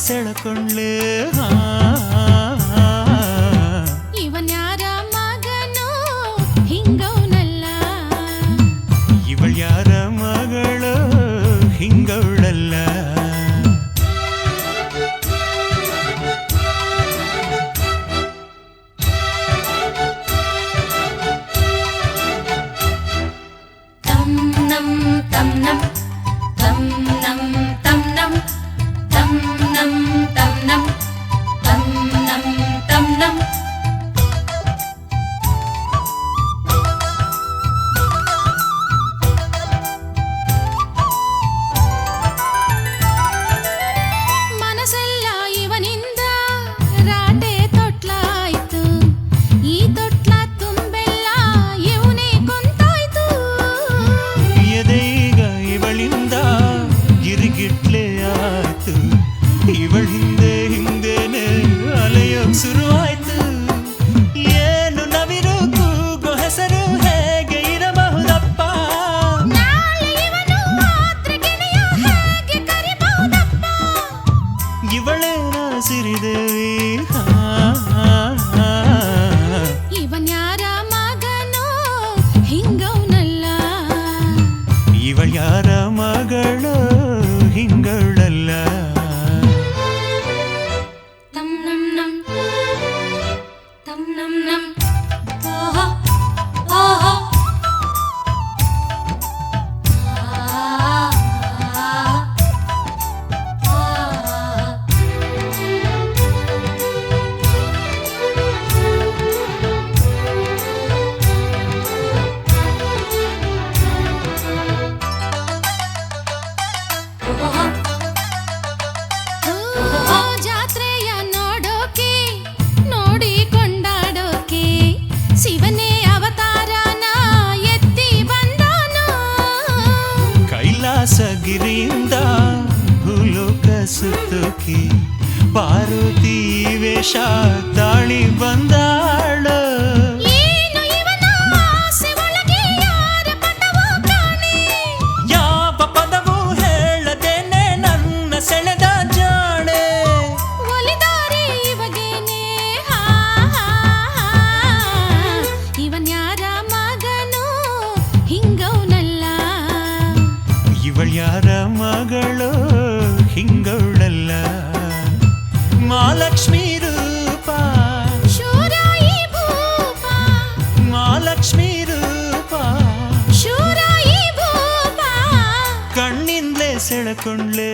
ಸೆಳಕೊಂಡ್ಲೆ ಇವನ್ಯಾರ ಮಗನೋ ಹಿಂಗವನಲ್ಲ ಇವಳ್ಯಾರ ಮಗಳು ಹಿಂಗವಳಲ್ಲ tam nam tam nam tam nam tam nam tam nam tam nam tam nam ಮನಸೆಲ್ಲ ಇವನಿಂದ ರಾಟೆ ತೊಟ್ಲಾಯ್ತು ಈ ತೊಟ್ಲ ತುಂಬೆಲ್ಲ ಇವನೇ ಕೊಂತಾಯ್ತು ಎದೆಗ ಇವಳಿಂದ ಗಿರಿಗಿಟ್ಲೆ ಆಯ್ತು ಇವಳ ಹಿಂದೆ ಹಿಂದೇನೆ ಅಲೆಯೋಕ್ ಶುರುವಾಯ್ತು ಏನು ನವಿರು ಕೂಗೋ ಹೆಸರು ಹೇಗೆ ಇರಬಹುದಪ್ಪ ನಾಳೆ ಇವನು ಆದ್ರಗೆನೆಯ ಹೇಗೆ ಕರಿಬಹುದಪ್ಪ ಇವಳೇನ ಸಿರಿದೇವಿ ಇವನ್ಯಾರ ಮಗನೋ ಹಿಂಗವನಲ್ಲ ಇವಳ್ಯಾರ ಮಗಳು ಹಿಂಗಳಲ್ಲ tam nam nam tam nam nam oho oho ಜಾತ್ರೆಯ ನೋಡೋಕೆ ನೋಡಿ ಕೊಂಡಾಡೋಕೆ ಶಿವನೇ ಅವತಾರನ ಎತ್ತಿ ಬಂದಾನು ಕೈಲಾಸಗಿರಿಯಿಂದ ಭೂಲೋಕ ಸುತ್ತೋಕೆ ಪಾರ್ವತಿ ವೇಷ ತಾಳಿ ಬಂದಾಳು ಏನು ಇವನ ಆಸೆ ಒಳಗೆ ಯಾರ ಪಟವೋ ಕಾಣೆ ಯಾವ ಪದವು ಹೇಳದೇನೆ ನನ್ನ ಸೆಳೆದ ಜಾಣೆ ಒಲಿದಾರೆ ಇವಗೇನೆ ಇವನ್ಯಾರ ಮಗನೋ ಹಿಂಗವನಲ್ಲ ಇವಳ್ಯಾರ ಮಗಳು ಹಿಂಗವಳಲ್ಲ ಮಹಾಲಕ್ಷ್ಮಿ ರೂಪ ಶೂರಾಯಿ ಭೂಪ ಮಹಾಲಕ್ಷ್ಮಿ ರೂಪ ಶೂರಾಯಿ ಭೂಪ ಕಣ್ಣಿಂದಲೇ ಸೆಳಕೊಂಡ್ಲೆ